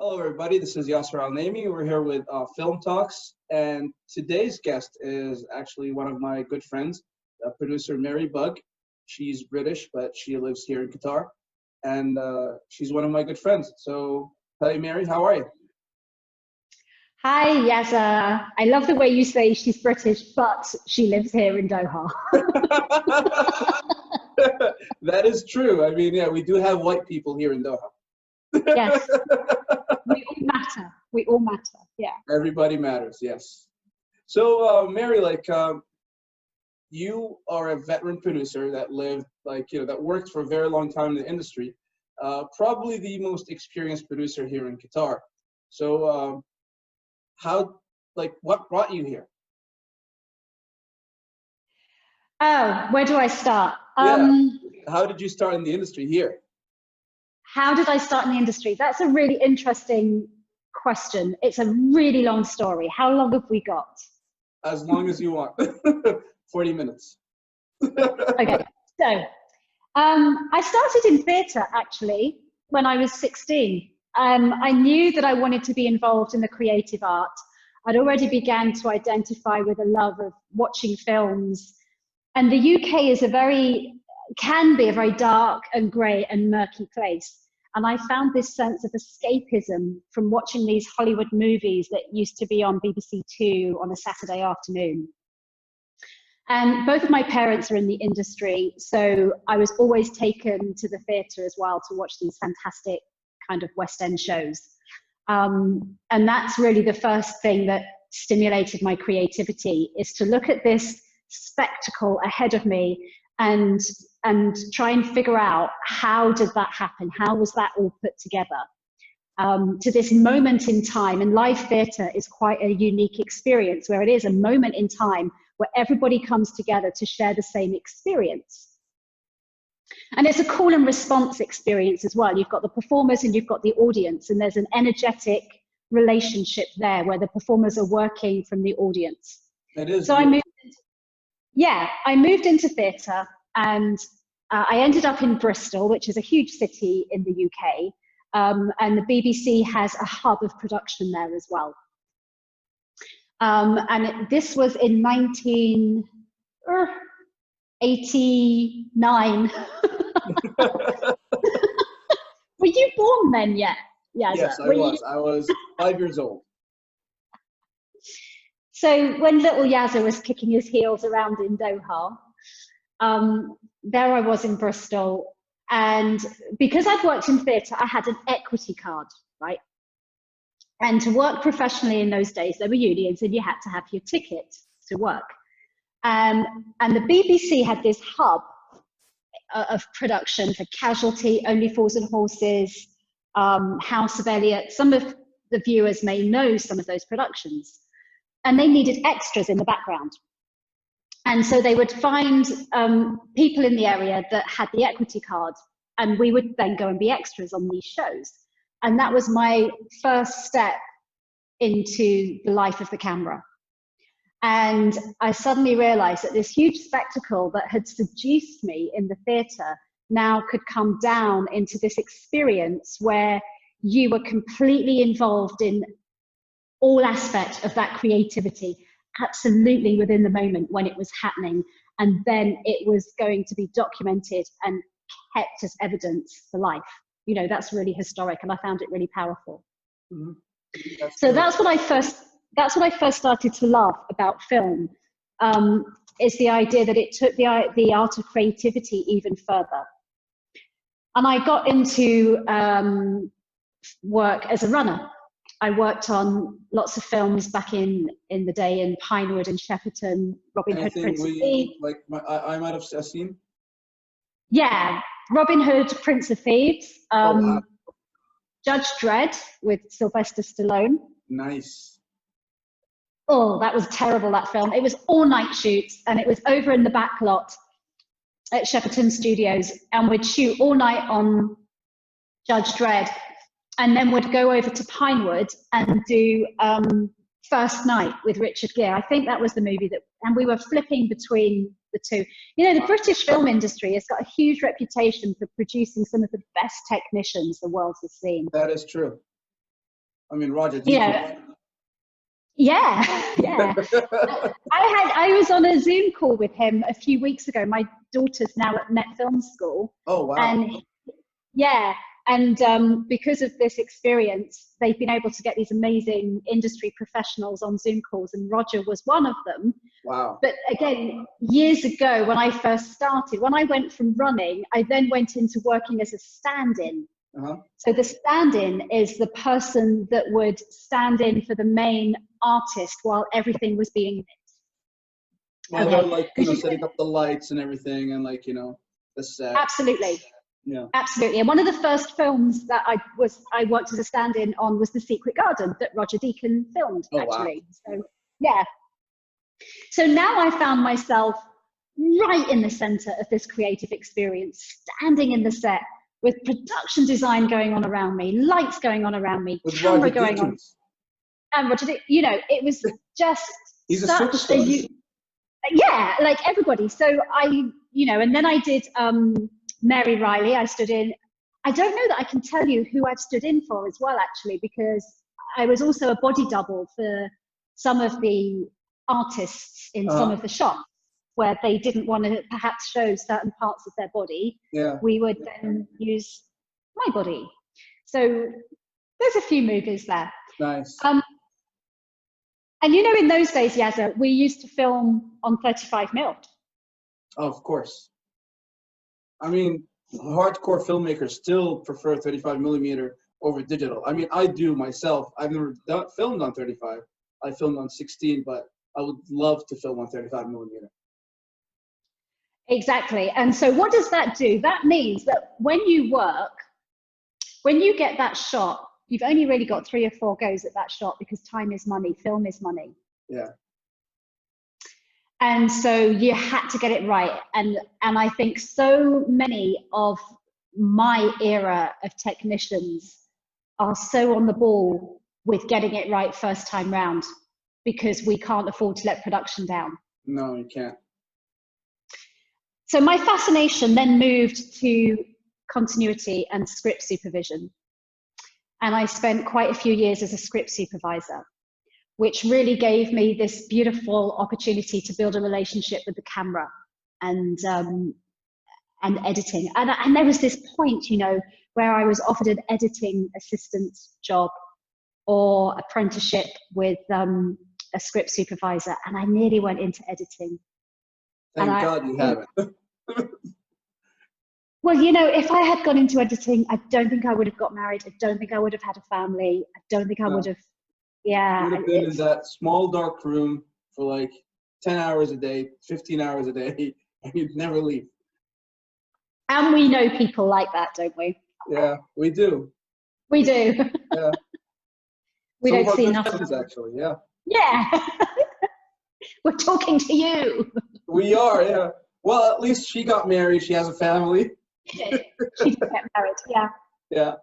Hello, everybody. This is Yasser Al-Naimi. We're here with Film Talks, and today's guest is actually one of my good friends, producer Marry Bugg. She's British, but she lives here in Qatar, and she's one of my good friends. So, hey, Mary, how are you? Hi, Yazza. I love the way you say she's British, but she lives here in Doha. That is true. I mean, yeah, we do have white people here in Doha. Yes, we all matter. We all matter. Yeah. Everybody matters. Yes. So, Mary, you are a veteran producer that lived, that worked for a very long time in the industry. Probably the most experienced producer here in Qatar. So, what brought you here? Oh, where do I start? Yeah. How did you start in the industry here? How did I start in the industry? That's a really interesting question. It's a really long story. How long have we got? As long as you want. 40 minutes. Okay, so I started in theatre actually when I was 16. I knew that I wanted to be involved in the creative art. I'd already began to identify with a love of watching films. And the UK can be a very dark and grey and murky place. And I found this sense of escapism from watching these Hollywood movies that used to be on BBC Two on a Saturday afternoon. And both of my parents are in the industry, so I was always taken to the theatre as well to watch these fantastic kind of West End shows. And that's really the first thing that stimulated my creativity, is to look at this spectacle ahead of me and try and figure out, how did that happen? How was that all put together? To this moment in time, and live theatre is quite a unique experience, where it is a moment in time where everybody comes together to share the same experience. And it's a call and response experience as well. You've got the performers and you've got the audience, and there's an energetic relationship there where the performers are working from the audience. It is. So I moved into theatre, and I ended up in Bristol, which is a huge city in the UK. And the BBC has a hub of production there as well. This was in 1989. Were you born then yet? Yes, I was. I was 5 years old. So when little Yazza was kicking his heels around in Doha, there I was in Bristol. And because I'd worked in theatre, I had an equity card, right? And to work professionally in those days, there were unions and you had to have your ticket to work. And the BBC had this hub of production for Casualty, Only Fools and Horses, House of Eliot. Some of the viewers may know some of those productions. And they needed extras in the background. And so they would find people in the area that had the equity card, and we would then go and be extras on these shows. And that was my first step into the life of the camera. And I suddenly realized that this huge spectacle that had seduced me in the theatre now could come down into this experience where you were completely involved in all aspects of that creativity, absolutely within the moment when it was happening. And then it was going to be documented and kept as evidence for life. You know, that's really historic, and I found it really powerful. Mm-hmm. That's what I first started to love about film, is the idea that it took the art of creativity even further. And I got into work as a runner. I worked on lots of films back in the day in Pinewood and Shepperton, Robin Hood, Prince of Thieves. I might have seen. Yeah, Robin Hood, Prince of Thieves, Judge Dredd with Sylvester Stallone. Nice. Oh, that was terrible, that film. It was all night shoots, and it was over in the back lot at Shepperton Studios, and we'd shoot all night on Judge Dredd, and then would go over to Pinewood and do First Night with Richard Gere. I think that was the movie and we were flipping between the two. You know, the British film industry has got a huge reputation for producing some of the best technicians the world has seen. That is true. I mean, Roger You Deakins. know, yeah, yeah. I was on a Zoom call with him a few weeks ago. My daughter's now at Met Film School. Oh, wow. And yeah, and because of this experience, they've been able to get these amazing industry professionals on Zoom calls, and Roger was one of them. Wow. But again, years ago, when I first started, when I went from running, I then went into working as a stand-in. So the stand-in is the person that would stand in for the main artist while everything was being lit. Well, they're like, you know, setting up the lights and everything, and like, you know, the set. Absolutely. Yeah. Absolutely. And one of the first films that I worked as a stand-in on was The Secret Garden that Roger Deakins filmed, actually. Wow. So yeah. So now I found myself right in the center of this creative experience, standing in the set with production design going on around me, lights going on around me, with camera Roger going Deakins. on. And Roger, you know, it was just He's a such superstar. yeah, like everybody. So you know, and then I did Mary Riley. I stood in. I don't know that I can tell you who I've stood in for as well, actually, because I was also a body double for some of the artists in some of the shots where they didn't want to perhaps show certain parts of their body. Yeah. We would then use my body. So there's a few movies there. Nice. And you know, in those days, Yazza, we used to film on 35mm. Oh, of course. I mean, hardcore filmmakers still prefer 35mm over digital. I mean, I do myself. I've never filmed on 35. I filmed on 16, but I would love to film on 35mm. Exactly. And so what does that do? That means that when you work, when you get that shot, you've only really got 3 or 4 goes at that shot because time is money, film is money. Yeah. And so you had to get it right. And I think so many of my era of technicians are so on the ball with getting it right first time round because we can't afford to let production down. No, you can't. So my fascination then moved to continuity and script supervision. And I spent quite a few years as a script supervisor, which really gave me this beautiful opportunity to build a relationship with the camera and editing. And there was this point, you know, where I was offered an editing assistant job or apprenticeship with a script supervisor, and I nearly went into editing. Thank God you haven't. Well, you know, if I had gone into editing, I don't think I would have got married. I don't think I would have had a family. I don't think I would have, yeah. You would have been in that small, dark room for like 10 hours a day, 15 hours a day, and you'd never leave. And we know people like that, don't we? Yeah, we do. We do. Yeah. We Some don't see of enough. our friends, actually, yeah. Yeah. We're talking to you. We are, yeah. Well, at least she got married. She has a family. She did. She did get married, yeah. Yeah.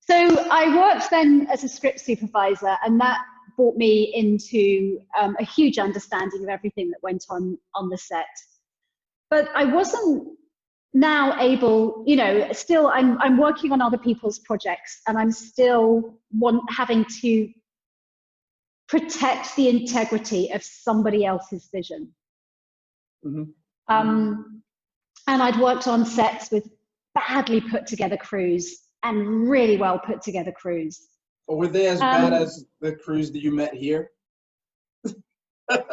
So I worked then as a script supervisor, and that brought me into a huge understanding of everything that went on the set. But I wasn't now able, you know, still I'm working on other people's projects, and I'm still having to protect the integrity of somebody else's vision. Mm-hmm. And I'd worked on sets with badly put together crews and really well put together crews. Or were they as bad as the crews that you met here? The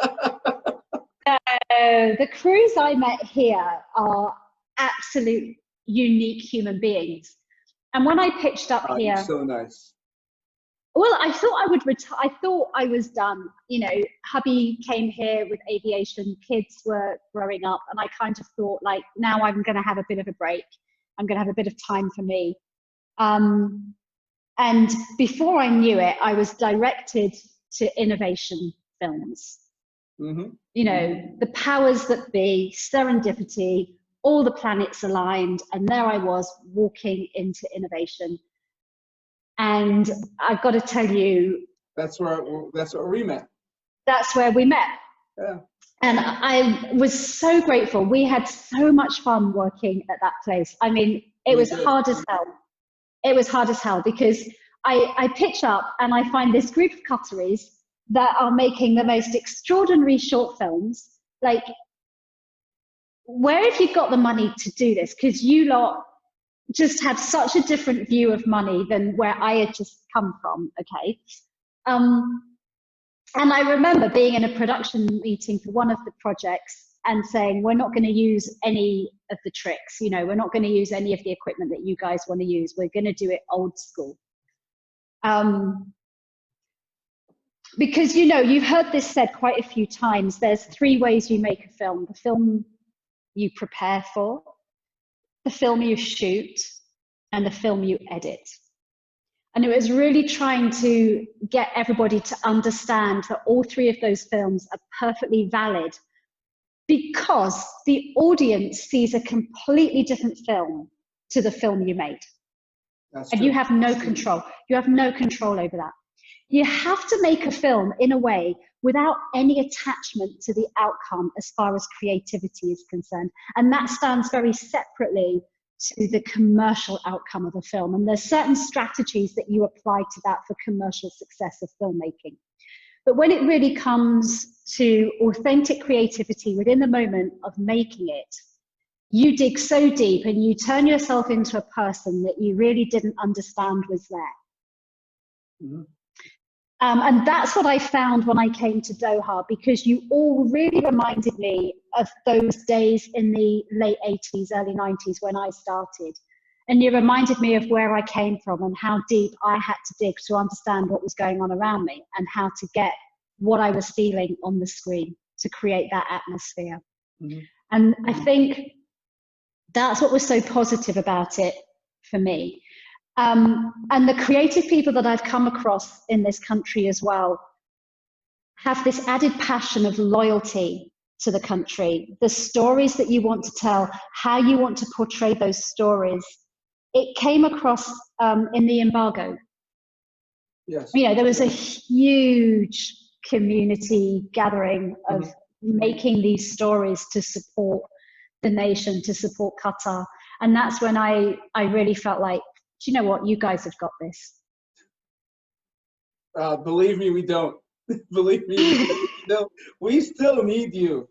crews I met here are absolute unique human beings. And when I pitched up here, You're so nice. well, I thought I would retire. I thought I was done. You know, hubby came here with aviation, kids were growing up, and I kind of thought, like, now I'm going to have a bit of a break. I'm going to have a bit of time for me. And before I knew it, I was directed to innovation films. Mm-hmm. You know, the powers that be, serendipity, all the planets aligned, and there I was walking into innovation. And I've got to tell you, that's where we met. That's where we met. Yeah. And I was so grateful. We had so much fun working at that place. I mean, it was hard as hell. It was hard as hell because I pitch up and I find this group of Qataris that are making the most extraordinary short films. Like, where have you got the money to do this? Because you lot just have such a different view of money than where I had just come from, okay? And I remember being in a production meeting for one of the projects and saying, we're not going to use any of the tricks, you know, we're not going to use any of the equipment that you guys want to use. We're going to do it old school. Because, you know, you've heard this said quite a few times, there's 3 ways you make a film: the film you prepare for, the film you shoot, and the film you edit. And it was really trying to get everybody to understand that all 3 of those films are perfectly valid, because the audience sees a completely different film to the film you made. That's and true. You have no control. You have no control over that. You have to make a film in a way without any attachment to the outcome as far as creativity is concerned. And that stands very separately to the commercial outcome of a film. And there's certain strategies that you apply to that for commercial success of filmmaking. But when it really comes to authentic creativity within the moment of making it, you dig so deep and you turn yourself into a person that you really didn't understand was there. Mm-hmm. And that's what I found when I came to Doha, because you all really reminded me of those days in the late 80s, early 90s when I started. And you reminded me of where I came from and how deep I had to dig to understand what was going on around me and how to get what I was feeling on the screen to create that atmosphere. Mm-hmm. And I think that's what was so positive about it for me. And the creative people that I've come across in this country as well have this added passion of loyalty to the country, the stories that you want to tell, how you want to portray those stories. It came across in the embargo. Yes. You know, there was a huge community gathering of making these stories to support the nation, to support Qatar. And that's when I really felt like, do you know what? You guys have got this. Believe me, we don't. Believe me, we don't. We still need you.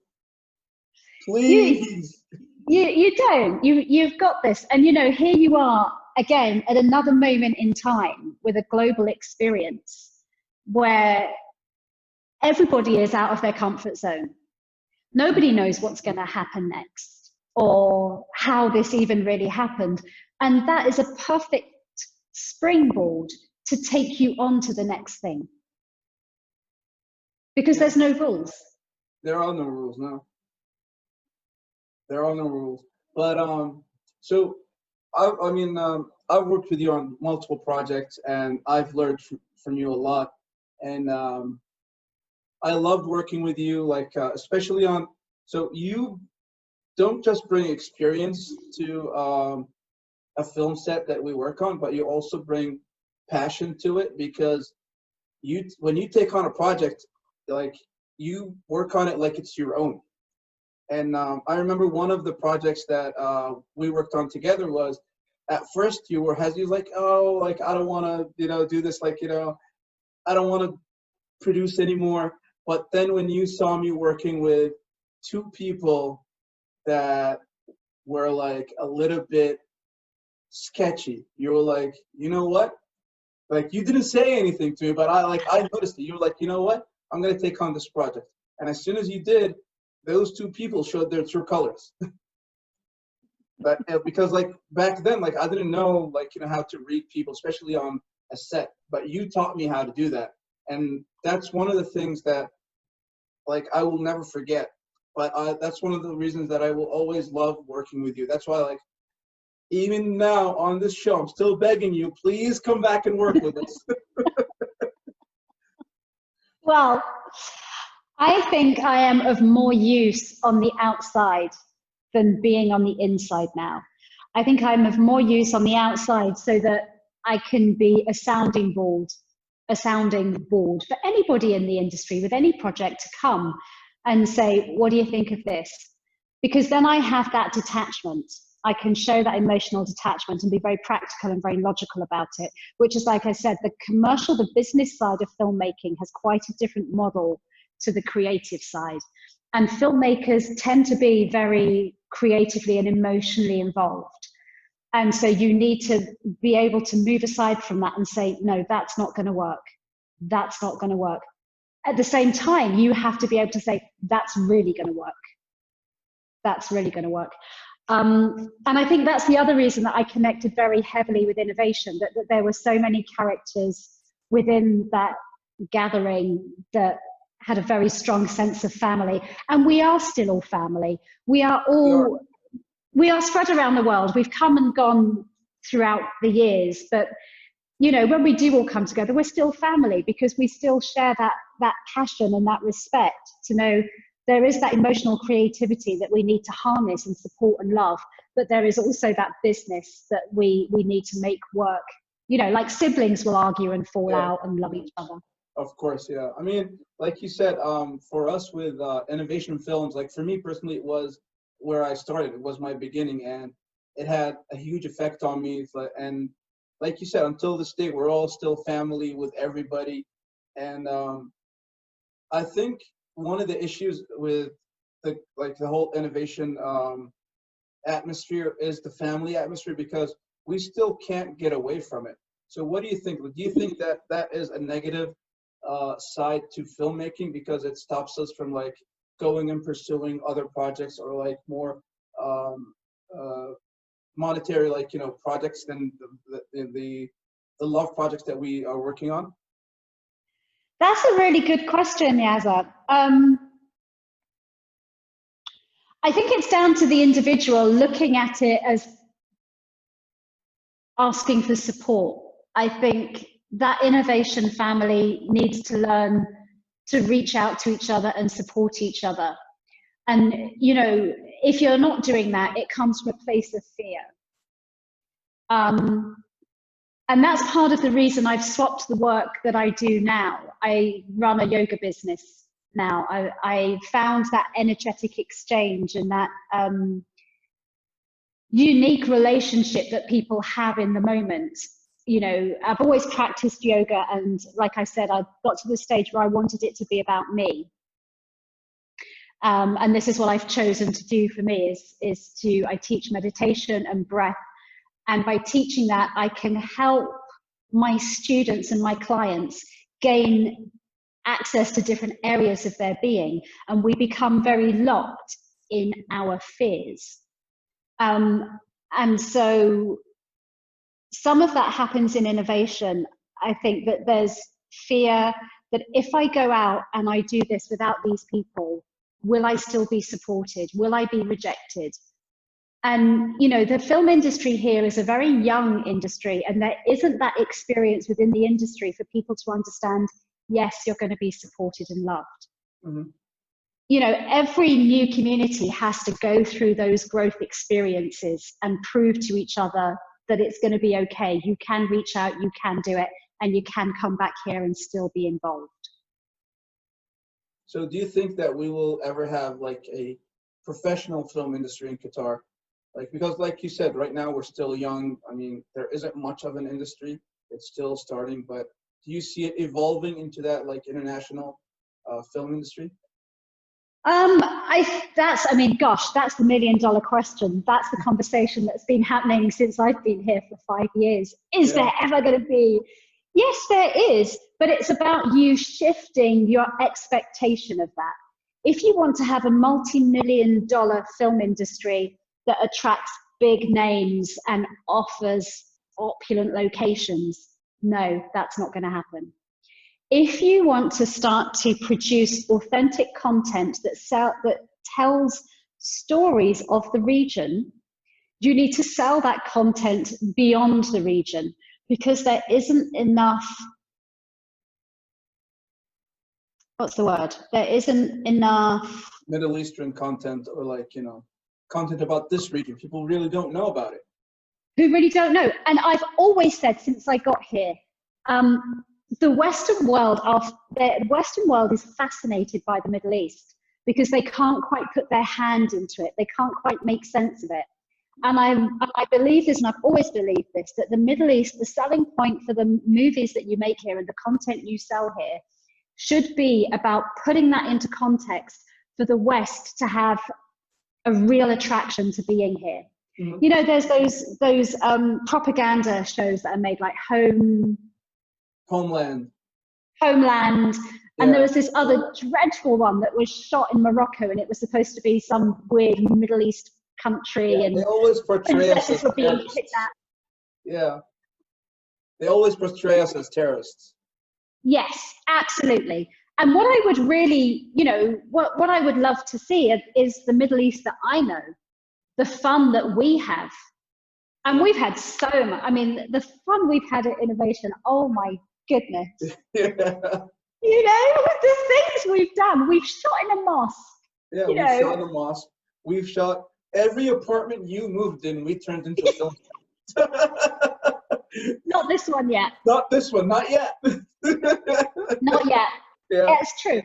Please. You don't. You've got this. And, you know, here you are again at another moment in time with a global experience where everybody is out of their comfort zone. Nobody knows what's going to happen next or how this even really happened. And that is a perfect springboard to take you on to the next thing. Because there's no rules. There are no rules, no. There are no rules. But, so, I mean, I've worked with you on multiple projects, and I've learned from you a lot. And I loved working with you, like, especially on, so you don't just bring experience to a film set that we work on, but you also bring passion to it, because when you take on a project, like, you work on it like it's your own. And I remember one of the projects that we worked on together was, at first you were like, oh, like, I don't want to, you know, do this, like, you know, I don't want to produce anymore. But then when you saw me working with 2 people that were like a little bit sketchy, you were like, you know what? Like, you didn't say anything to me, but I noticed it. You were like, you know what? I'm going to take on this project. And as soon as you did, those 2 people showed their true colors. But because, like, back then, like, I didn't know, like, you know, how to read people, especially on a set. But you taught me how to do that. And that's one of the things that, like, I will never forget. But that's one of the reasons that I will always love working with you. That's why, like, even now on this show, I'm still begging you, please come back and work with us. Well, I think I am of more use on the outside than being on the inside now. I think I'm of more use on the outside so that I can be a sounding board for anybody in the industry with any project to come and say, what do you think of this? Because then I have that detachment. I can show that emotional detachment and be very practical and very logical about it, which is, like I said, the business side of filmmaking has quite a different model to the creative side. And filmmakers tend to be very creatively and emotionally involved. And so you need to be able to move aside from that and say, no, that's not going to work. That's not going to work. At the same time, you have to be able to say, that's really going to work. That's really going to work. And I think that's the other reason that I connected very heavily with innovation, that there were so many characters within that gathering that had a very strong sense of family. And we are still all family. We are spread around the world. We've come and gone throughout the years, but you know, when we do all come together, we're still family because we still share that passion and that respect to know there is that emotional creativity that we need to harness and support and love, but there is also that business that we need to make work. You know, like siblings will argue and fall out and love each other. Of course, yeah. I mean, like you said, for us with innovation films, like for me personally, it was where I started. It was my beginning, and it had a huge effect on me. And like you said, until this day, we're all still family with everybody. And I think one of the issues with the whole innovation atmosphere is the family atmosphere, because we still can't get away from it. So what do you think? Do you think that that is a negative side to filmmaking because it stops us from like going and pursuing other projects or like more monetary, like, you know, projects than the love projects that we are working on? That's a really good question, Yaza. I think it's down to the individual looking at it as asking for support. I think that innovation family needs to learn to reach out to each other and support each other. And, you know, if you're not doing that, it comes from a place of fear. And that's part of the reason I've swapped the work that I do now. I run a yoga business now. I found that energetic exchange and that unique relationship that people have in the moment. You know, I've always practiced yoga, and like I said, I got to the stage where I wanted it to be about me. And this is what I've chosen to do for me I teach meditation and breath. And by teaching that, I can help my students and my clients gain access to different areas of their being. And we become very locked in our fears. And so some of that happens in innovation. I think that there's fear that if I go out and I do this without these people, will I still be supported? Will I be rejected? And, you know, the film industry here is a very young industry, and there isn't that experience within the industry for people to understand, yes, you're going to be supported and loved. Mm-hmm. You know, every new community has to go through those growth experiences and prove to each other that it's going to be okay. You can reach out, you can do it, and you can come back here and still be involved. So do you think that we will ever have like a professional film industry in Qatar? Like, because like you said, right now we're still young. I mean, there isn't much of an industry. It's still starting, but do you see it evolving into that like international film industry? That's the $1 million question. That's the conversation that's been happening since I've been here for 5 years. Is there ever going to be? Yes, there is, but it's about you shifting your expectation of that. If you want to have a multi-million-dollar film industry that attracts big names and offers opulent locations, no, that's not going to happen. If you want to start to produce authentic content that tells stories of the region, you need to sell that content beyond the region, because there isn't enough, there isn't enough Middle Eastern content, or like, you know, content about this region. People really don't know about it. Who really don't know. And I've always said since I got here, the Western world is fascinated by the Middle East because they can't quite put their hand into it. They can't quite make sense of it. I believe this, and I've always believed this, that the Middle East, the selling point for the movies that you make here and the content you sell here should be about putting that into context for the West to have a real attraction to being here. Mhm. You know, there's those propaganda shows that are made, like Homeland. Homeland, and Yeah. there was this other dreadful one that was shot in Morocco, and it was supposed to be some weird Middle East country, Yeah, and they always portray us princesses as were being terrorists. kidnapped. Yeah, they always portray us as terrorists. Yes, absolutely. And what I would really, you know, what I would love to see is the Middle East that I know, the fun that we have. And we've had so much, I mean, the fun we've had at Innovation, oh my goodness. Yeah, You know, the things we've done. We've shot in a mosque. yeah, You we've know. shot in a mosque. We've shot every apartment you moved in. We turned into a film. Not this one yet. Not this one, not yet. Not yet. Yeah. Yeah, it's true.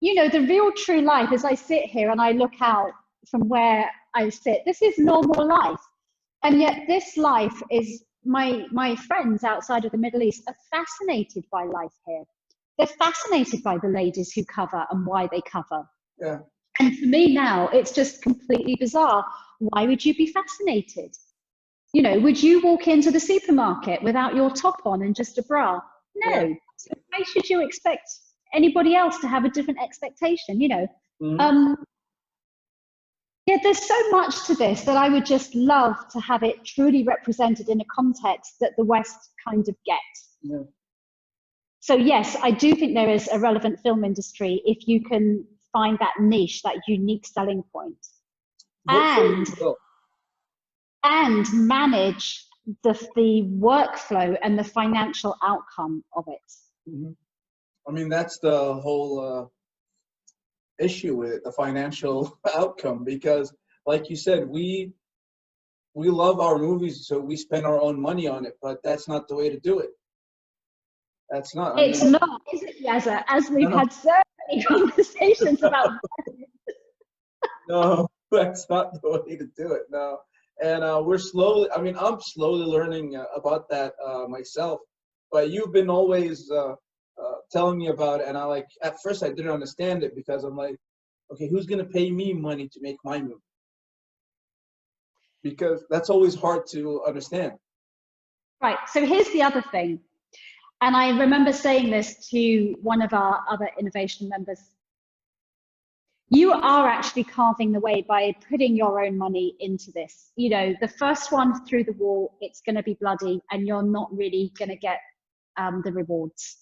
You know, the real true life, as I sit here and I look out from where I sit, this is normal life. And yet this life is, my friends outside of the Middle East are fascinated by life here. They're fascinated by the ladies who cover and why they cover. Yeah. And for me now, it's just completely bizarre. Why would you be fascinated? You know, would you walk into the supermarket without your top on and just a bra? No. Yeah. So why should you expect anybody else to have a different expectation, you know? Mm-hmm. Yeah, there's so much to this that I would just love to have it truly represented in a context that the West kind of gets. Yeah. So yes, I do think there is a relevant film industry if you can find that niche, that unique selling point, and manage the workflow and the financial outcome of it. Mm-hmm. I mean, that's the whole issue with it, the financial outcome, because like you said, we love our movies, so we spend our own money on it, but that's not the way to do it. That's not. It's not, is it, Yazza? As we've had so many conversations about. No, that's not the way to do it. No, and we're slowly. I mean, I'm slowly learning about that myself. But you've been always telling me about it, and at first I didn't understand it because I'm like, okay, who's gonna pay me money to make my movie? Because that's always hard to understand. Right. So here's the other thing. And I remember saying this to one of our other innovation members. You are actually carving the way by putting your own money into this. You know, the first one through the wall, it's going to be bloody and you're not really going to get the rewards.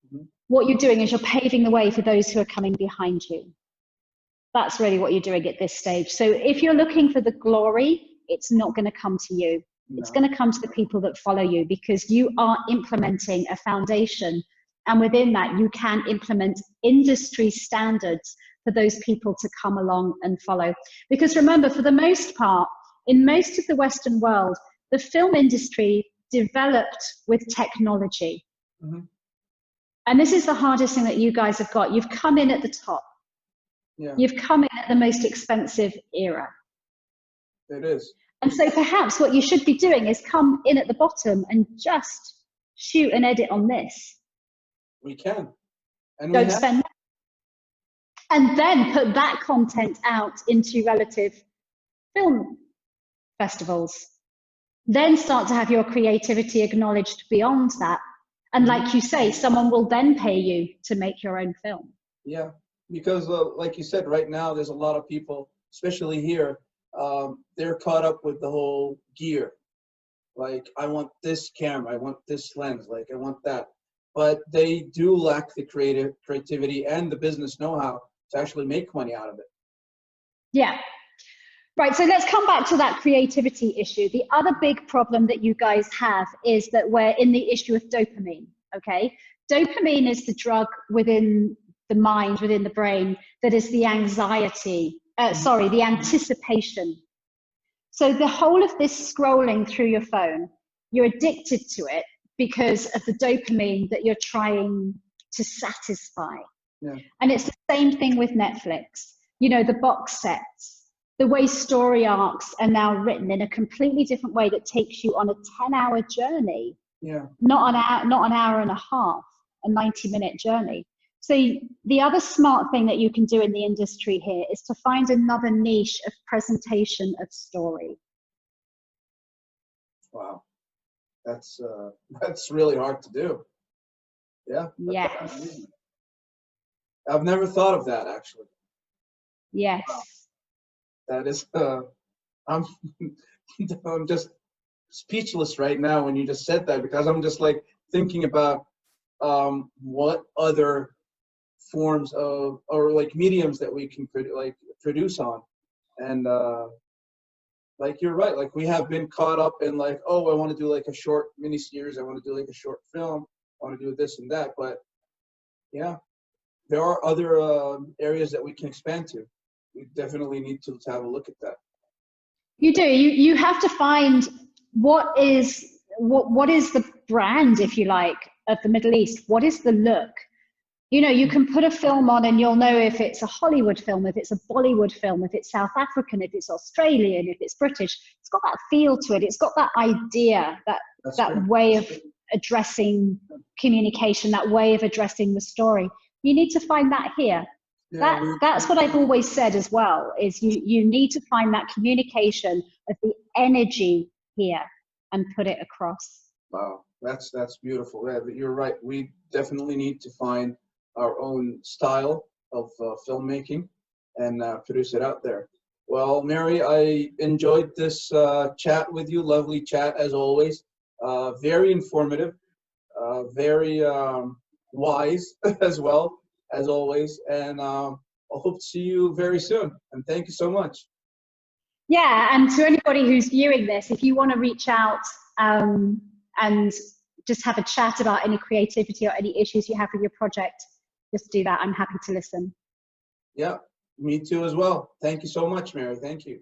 Mm-hmm. What you're doing is you're paving the way for those who are coming behind you. That's really what you're doing at this stage. So if you're looking for the glory, it's not going to come to you. No. It's going to come to the people that follow you, because you are implementing a foundation, and within that you can implement industry standards for those people to come along and follow. Because remember, for the most part, in most of the Western world, the film industry developed with technology. Mm-hmm. And this is the hardest thing that you guys have got. You've come in at the top. Yeah. You've come in at the most expensive era. It is. And so perhaps what you should be doing is come in at the bottom and just shoot and edit on this. We can. And don't spend. And then put that content out into relative film festivals. Then start to have your creativity acknowledged beyond that. And like you say, someone will then pay you to make your own film. Yeah, because like you said, right now there's a lot of people, especially here, they're caught up with the whole gear. Like, I want this camera, I want this lens, like I want that. But they do lack the creativity and the business know-how to actually make money out of it. Yeah. Right, so let's come back to that creativity issue. The other big problem that you guys have is that we're in the issue of dopamine, okay? Dopamine is the drug within the mind, within the brain, that is the anxiety, the anticipation. So the whole of this scrolling through your phone, you're addicted to it because of the dopamine that you're trying to satisfy. Yeah. And it's the same thing with Netflix. You know, the box sets. the way story arcs are now written in a completely different way that takes you on a 10-hour journey, Yeah. not an hour and a half, a 90-minute journey. So the other smart thing that you can do in the industry here is to find another niche of presentation of story. Wow. That's really hard to do. Yeah. Yes. I've never thought of that, actually. Yes. Wow. That is, I'm, I'm just speechless right now when you just said that, because I'm just like thinking about what other forms of, or like mediums that we can produce on. And like, you're right, like we have been caught up in like, oh, I want to do like a short mini series, I want to do like a short film, I want to do this and that. But yeah, there are other areas that we can expand to. We definitely need to have a look at that. You do. You have to find what is the brand, if you like, of the Middle East. What is the look? You know, you can put a film on and you'll know if it's a Hollywood film, if it's a Bollywood film, if it's South African, if it's Australian, if it's British. It's got that feel to it. It's got that idea, that way of addressing communication, that way of addressing the story. You need to find that here. Yeah, that's what I've always said as well, is you need to find that communication of the energy here and put it across. Wow, that's beautiful. Yeah, you're right. We definitely need to find our own style of filmmaking and produce it out there. Well, Mary, I enjoyed this chat with you. Lovely chat as always. Very informative, very wise as well as always. And I hope to see you very soon. And thank you so much. Yeah, and to anybody who's viewing this, if you want to reach out and just have a chat about any creativity or any issues you have with your project, just do that. I'm happy to listen. Yeah, me too as well. Thank you so much, Mary. Thank you.